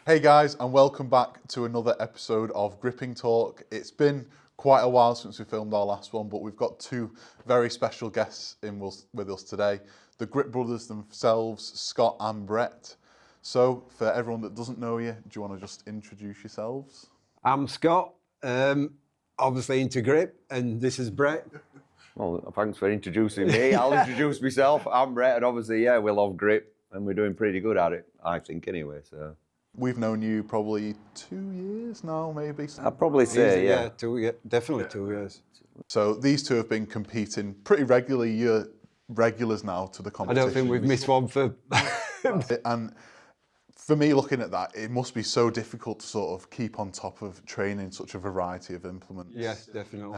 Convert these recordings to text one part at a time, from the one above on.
Hey guys, and welcome back to another episode of Gripping Talk. It's been quite a while since we filmed our last one, but we've got two very special guests with us today. The Grip brothers themselves, Scott and Brett. So, for everyone that doesn't know you, do you want to just introduce yourselves? I'm Scott, obviously into grip, and this is Brett. Well, thanks for introducing me. I'll introduce myself. I'm Brett, and obviously, we love grip, and we're doing pretty good at it, I think, anyway. So We've known you probably 2 years now, maybe. I'd probably say, yeah. 2 years, definitely 2 years. So these two have been competing pretty regularly. You're regulars now to the I competition. don't think we've missed one for... And for me, looking at that, it must be so difficult to sort of keep on top of training such a variety of implements. Yes, definitely.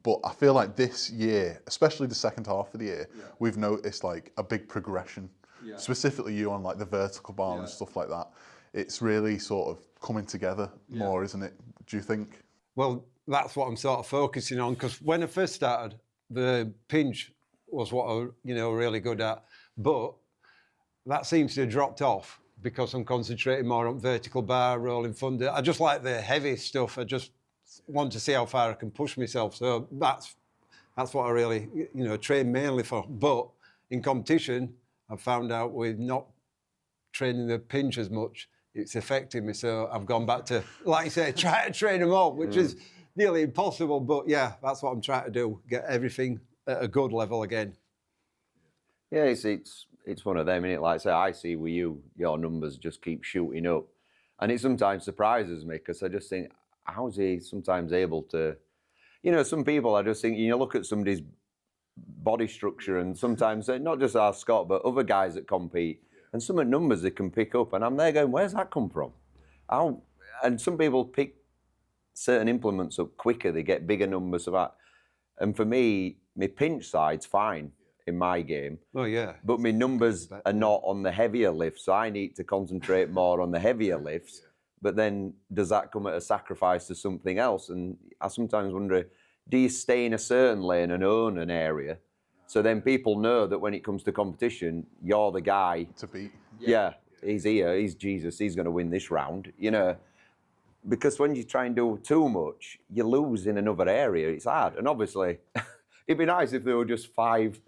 But I feel like this year, especially the second half of the year, we've noticed like a big progression. Specifically you on like the vertical bar and stuff like that. It's really sort of coming together more, isn't it? Do you think? Well, that's what I'm sort of focusing on, because when I first started, the pinch was what I was, really good at. But that seems to have dropped off because I'm concentrating more on vertical bar, rolling thunder. I just like the heavy stuff. I just want to see how far I can push myself. So that's what I really, train mainly for. But in competition, I've found out with not training the pinch as much, it's affecting me. So I've gone back to, like you say, try to train them all, which is nearly impossible. But yeah, that's what I'm trying to do, get everything at a good level again. Yeah, it's one of them, innit? Like I say, I see with you, your numbers just keep shooting up. And it sometimes surprises me, because I just think, how's he sometimes able to... some people, I just think, look at somebody's body structure, and sometimes, not just our Scott, but other guys that compete, and some of the numbers they can pick up, and I'm there going, where's that come from? How? And some people pick certain implements up quicker, they get bigger numbers of that. And for me, my pinch side's fine in my game. Oh, yeah. But my numbers are not on the heavier lifts, so I need to concentrate more on the heavier lifts. But then does that come at a sacrifice to something else? And I sometimes wonder, do you stay in a certain lane and own an area? So then people know that when it comes to competition, you're the guy To beat. Yeah, he's here, he's Jesus, he's going to win this round, Because when you try and do too much, you lose in another area. It's hard. And obviously, it'd be nice if there were just 5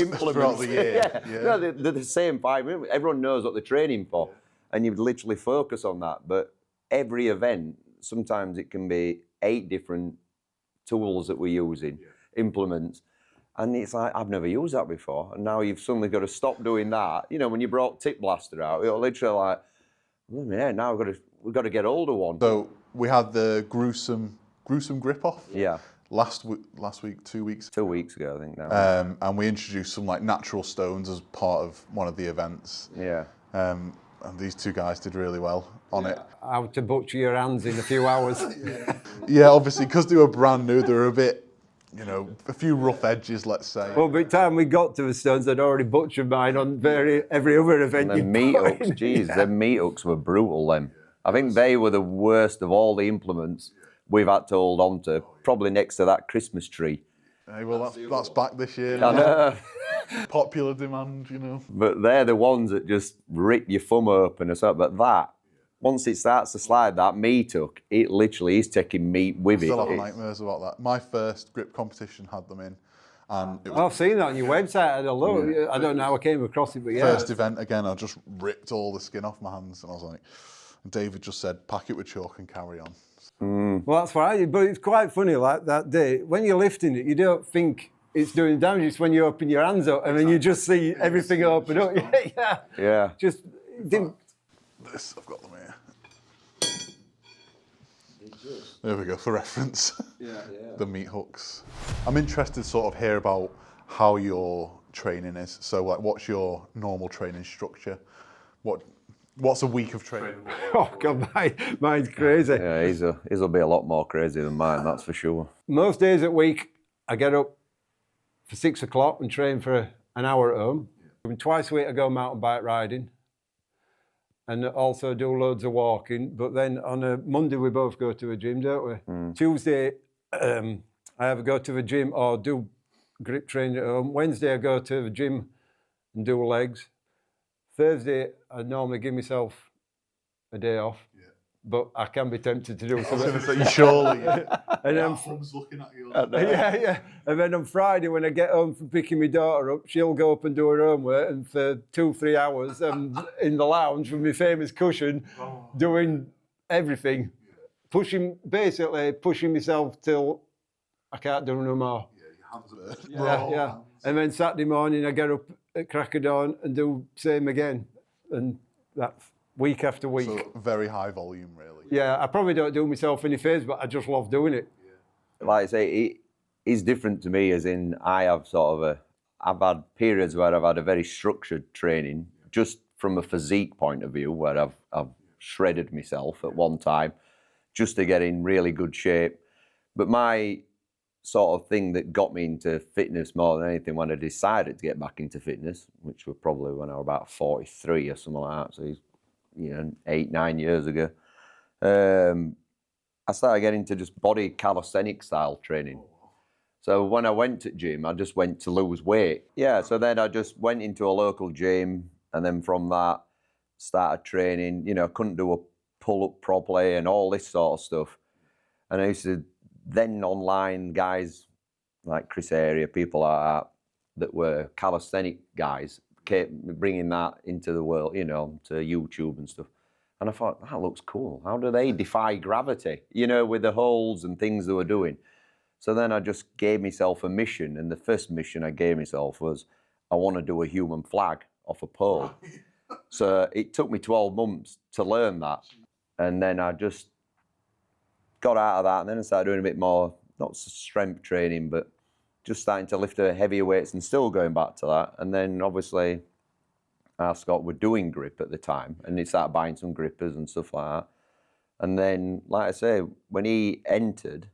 implements throughout the year. No, they're the same 5. Everyone knows what they're training for, and you literally focus on that. But every event, sometimes it can be 8 different tools that we're using, implements. And it's like, I've never used that before. And now you've suddenly got to stop doing that. When you brought Tip Blaster out, you're literally like, now we've got to get hold of one. So we had the gruesome grip off. Yeah. Last week, 2 weeks. 2 weeks ago, I think now. And we introduced some like natural stones as part of one of the events. Yeah. And these two guys did really well on it. How to butcher your hands in a few hours. Yeah, obviously, because they were brand new, they were a bit, a few rough edges, let's say. Well, by the time we got to the stones, I'd already butchered mine on every other event. And the meat hooks, the meat hooks were brutal then. I think they were the worst of all the implements we've had to hold on to, probably next to that Christmas tree. Hey, well, that's back this year. I know. Popular demand, But they're the ones that just rip your thumb open or something. But that, once it starts to slide, that meat hook, it literally is taking meat with it. Still have nightmares about that. My first grip competition had them in. And it was I've seen that on your website. I had a look. I don't know how I came across it, but yeah. first event, again, I just ripped all the skin off my hands. And I was like, David just said, pack it with chalk and carry on. Well, that's what I did. But it's quite funny, like that day, when you're lifting it, you don't think it's doing damage. It's when you open your hands up and then you just see everything open up. Yeah. Just didn't. This, I've got them here. There we go, for reference. The meat hooks. I'm interested to sort of hear about how your training is. So, like, what's your normal training structure? What's a week of training? Oh, God, mine's crazy. Yeah, his will be a lot more crazy than mine, that's for sure. Most days a week, I get up for 6 o'clock and train for an hour at home. And twice a week, I go mountain bike riding and also do loads of walking. But then on a Monday, we both go to a gym, don't we? Tuesday, I either go to the gym or do grip training at home. Wednesday, I go to the gym and do legs. Thursday, I normally give myself a day off. But I can be tempted to do something. So you surely. And then, Mum's looking at you. yeah. And then on Friday, when I get home from picking my daughter up, she'll go up and do her homework. And for 2-3 hours, I'm in the lounge with my famous cushion, doing everything, pushing myself till I can't do no more. Yeah, your hands hurt. Yeah. And then Saturday morning, I get up at crack of dawn and do same again, and that's week after week. So very high volume, really. Yeah, I probably don't do myself any favours, but I just love doing it. Like I say, it is different to me, as in I have I've had periods where I've had a very structured training, just from a physique point of view, where I've shredded myself at one time, just to get in really good shape. But my sort of thing that got me into fitness more than anything, when I decided to get back into fitness, which was probably when I was about 43 or something like that, so 8-9 years ago, I started getting into just body calisthenic style training. So when I went to gym, I just went to lose weight. Yeah, so then I just went into a local gym, and then from that started training. Couldn't do a pull-up properly and all this sort of stuff. And I used to then online guys like Chris Area, people like that were calisthenic guys, kept bringing that into the world, to YouTube and stuff. And I thought, that looks cool. How do they defy gravity, with the holds and things they were doing? So then I just gave myself a mission. And the first mission I gave myself was, I want to do a human flag off a pole. So it took me 12 months to learn that. And then I just got out of that. And then I started doing a bit more, not strength training, but just starting to lift heavier weights and still going back to that. And then obviously, Scott were doing grip at the time, and he started buying some grippers and stuff like that. And then, like I say, when he entered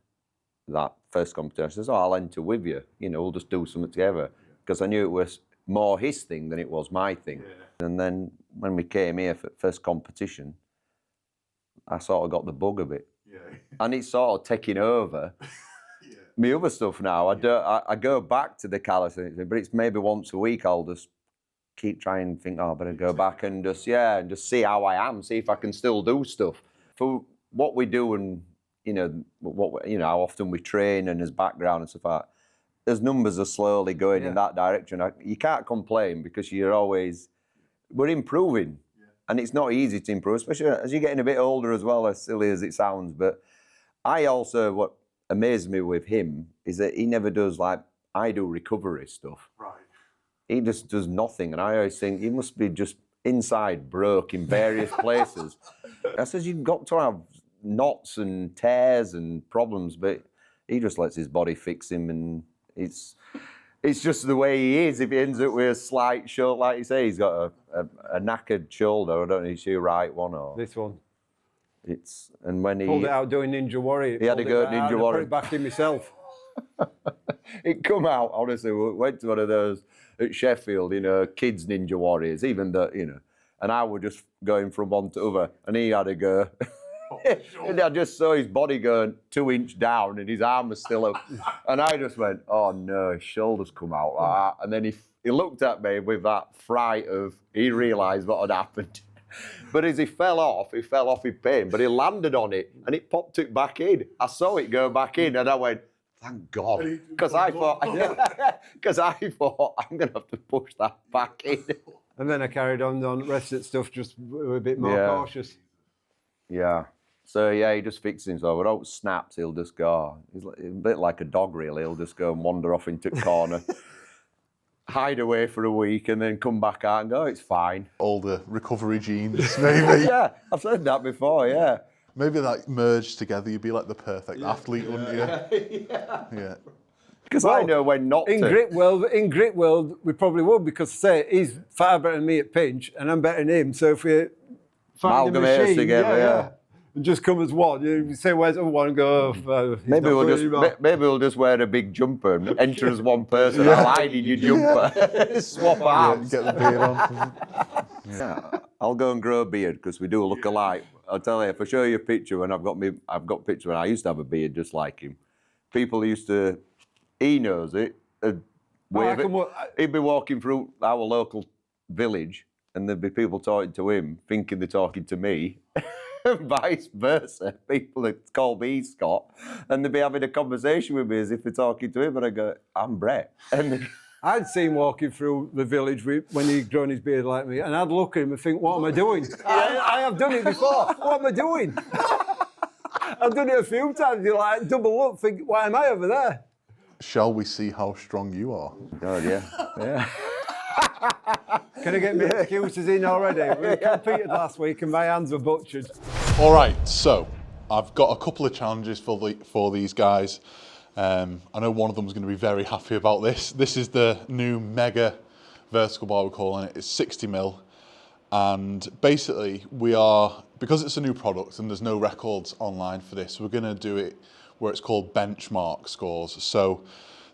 that first competition, I says, I'll enter with you. We'll just do something together. Because I knew it was more his thing than it was my thing. Yeah. And then when we came here for the first competition, I sort of got the bug of it. Yeah. And it's sort of taking over my other stuff now. I go back to the calisthenics, but it's maybe once a week I'll just keep trying to think, I better go back and just see how I am, see if I can still do stuff. For what we do and, how often we train and his background and stuff like that, as numbers are slowly going in that direction, you can't complain, because we're improving. Yeah. And it's not easy to improve, especially as you're getting a bit older as well, as silly as it sounds. But what amazes me with him is that he never does like I do recovery stuff. Right. He just does nothing. And I always think he must be just inside broke in various places. I says, you've got to have knots and tears and problems, but he just lets his body fix him, and it's just the way he is. If he ends up with a slight shoulder, like you say, he's got a knackered shoulder. I don't know if it's your right one or... This one. And when he... Pulled it out doing Ninja Warrior. He had to go Ninja Warrior. I put it back in myself. It come out, honestly. We went to one of those at Sheffield, kids Ninja Warriors, even though, and I was just going from one to other, and he had to go. And I just saw his body going 2 inch down, and his arm was still up. And I just went, oh no, his shoulders come out like that. And then he looked at me with that fright of, he realised what had happened. But as he fell off in pain, but he landed on it, and it popped it back in. I saw it go back in, and I went, thank God, because I thought, I'm going to have to push that back in. And then I carried on rest of stuff, just a bit more cautious. Yeah. So, he just fixes himself. Without snaps, he'll just go. He's a bit like a dog, really. He'll just go and wander off into the corner, hide away for a week, and then come back out and go, it's fine. All the recovery genes, maybe. Yeah, I've said that before, yeah. Maybe like merged together, you'd be like the perfect athlete, wouldn't you? Yeah. Because I know when not in to. In grip world, we probably would, because say he's far better than me at pinch, and I'm better than him. So if we find a machine together, and just come as one, you say where's the other one and go. Maybe we'll just wear a big jumper and enter as one person. I'll hide in your jumper, swap arms, get the beard on. Yeah, I'll go and grow a beard because we do look alike. I'll tell you, if I show you a picture when I've got a picture when I used to have a beard just like him. People used to, he knows it. He'd be walking through our local village, and there'd be people talking to him, thinking they're talking to me, and vice versa. People that call me Scott, and they'd be having a conversation with me as if they're talking to him, and I go, I'm Brett. And I'd see him walking through the village when he'd grown his beard like me, and I'd look at him and think, what am I doing? I have done it before. What am I doing? I've done it a few times. You like double up, think, why am I over there? Shall we see how strong you are? God, yeah. Can I get my excuses in already? We competed last week and my hands were butchered. All right, so I've got a couple of challenges for these guys. I know one of them is going to be very happy about this. This is the new mega vertical bar, we're calling it. It's 60 mil. And basically because it's a new product and there's no records online for this, we're going to do it where it's called benchmark scores. So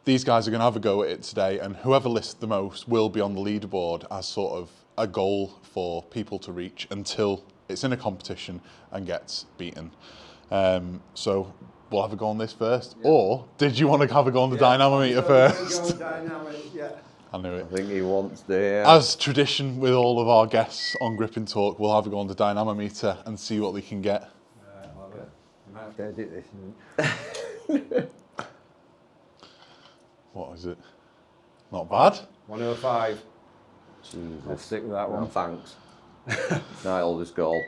these guys are going to have a go at it today, and whoever lists the most will be on the leaderboard as sort of a goal for people to reach until it's in a competition and gets beaten. So we'll have a go on this first. Yeah. Or did you want to have a go on the dynamometer first? I knew it. I think he wants the... As tradition with all of our guests on Gripping Talk, we'll have a go on the dynamometer and see what they can get. I love it. I might have to edit this. What is it? Not bad. 105. Jesus. I'll stick with that one. No, thanks. Now it'll just go all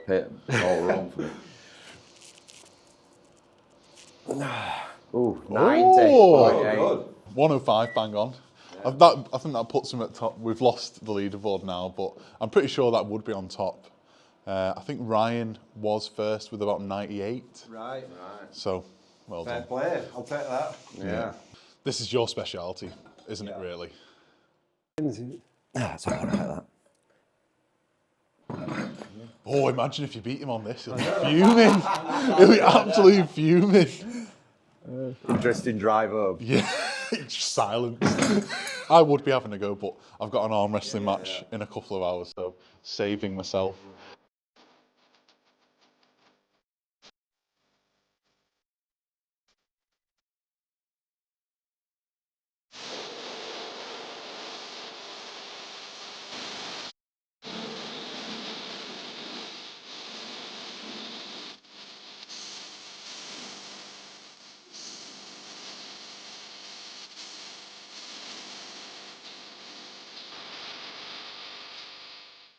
wrong for me. Ooh, 90. Oh, good. 105, bang on. Yeah. I think that puts him at top. We've lost the leaderboard now, but I'm pretty sure that would be on top. I think Ryan was first with about 98. Right. So, well Fair done. play. I'll take that. Yeah. This is your speciality, isn't it, really? That's all right, that. Oh, imagine if you beat him on this. He'll be fuming. He'll be absolutely fuming. Interesting drive home. Yeah, it's silence. I would be having a go, but I've got an arm wrestling match in a couple of hours, so saving myself.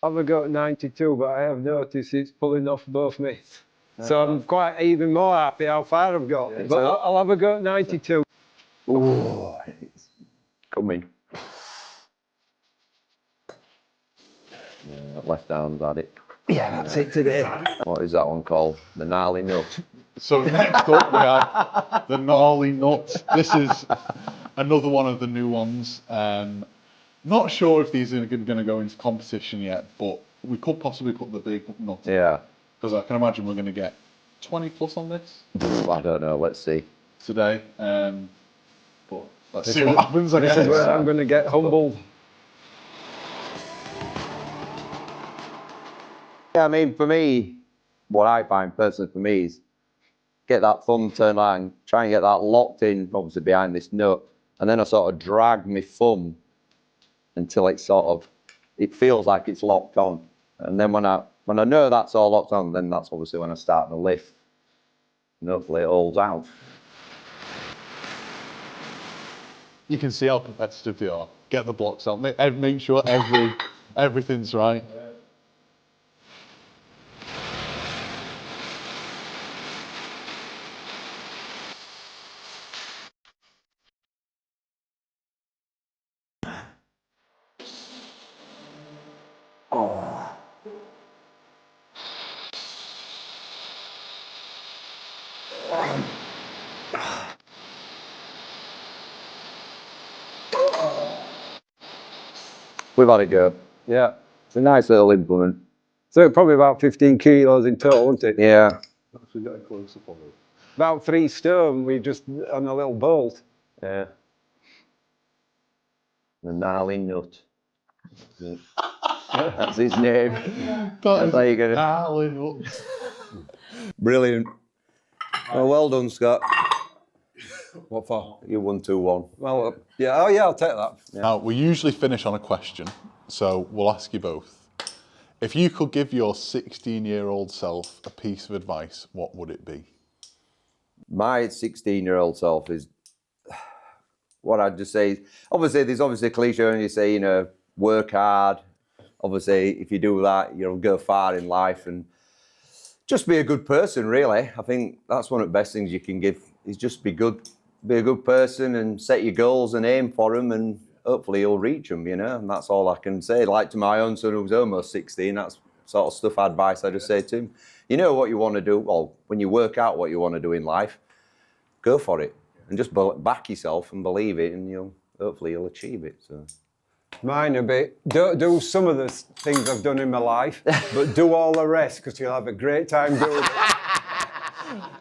I've got 92, but I have noticed it's pulling off both me. So I'm quite even more happy how far I've got. Yeah, but I'll have a go at 92. Ooh, it's coming. Yeah, left arm's had it. Yeah, that's it today. What is that one called? The gnarly nut. So next up we have the gnarly nut. This is another one of the new ones. Not sure if these are going to go into competition yet, but we could possibly put the big nut. Yeah. Because I can imagine we're going to get 20 plus on this. I don't know. Let's see. Today. But let's see what happens, I guess. This is where I'm going to get humbled. Yeah, I mean, for me, what I find personally for me is get that thumb turned on, try and get that locked in, obviously behind this nut, and then I sort of drag my thumb until it it feels like it's locked on. And then when I know that's all locked on, then that's obviously when I start the lift. And hopefully it holds out. You can see how competitive they are. Get the blocks out. Make sure everything's right. We've had it go. Yeah. It's a nice little implement. So probably about 15 kilos in total, isn't it? Yeah. Actually got a close up on it. About 3 stone, we just on a little bolt. Yeah. The gnarly nut. That's his name. That's how you get it. Gnarly nut. Brilliant. Well done, Scott. What for? You won 2-1. Well, yeah, oh yeah, I'll take that. Now, we usually finish on a question, so we'll ask you both. If you could give your 16-year-old self a piece of advice, what would it be? My 16-year-old self is, what I'd just say, there's obviously a cliche when you say, work hard. Obviously, if you do that, you'll go far in life, and just be a good person, really. I think that's one of the best things you can give, is just be good. Be a good person and set your goals and aim for them, and hopefully you'll reach them, and that's all I can say. Like to my own son who's almost 16, that's sort of stuff, advice I just say to him. You know what you want to do, well, when you work out what you want to do in life, go for it and just back yourself and believe it, and hopefully you'll achieve it. So. Mine a bit, don't do some of the things I've done in my life, but do all the rest, because you'll have a great time doing it.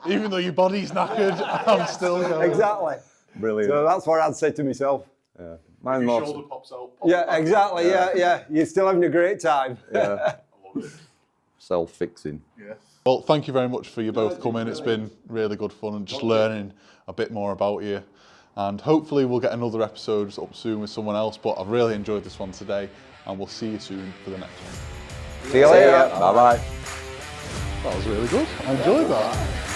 Even though your body's knackered, I'm still going. Exactly. Brilliant. So that's what I'd say to myself. Yeah. Mine Your more. shoulder pops out. Yeah, exactly. Yeah. You're still having a great time. Yeah. I love it. Self-fixing. Yeah. Well, thank you very much for you both coming. It's been really good fun and just learning a bit more about you. And hopefully we'll get another episode up soon with someone else. But I've really enjoyed this one today, and we'll see you soon for the next one. See you later. Bye-bye. That was really good. I enjoyed that.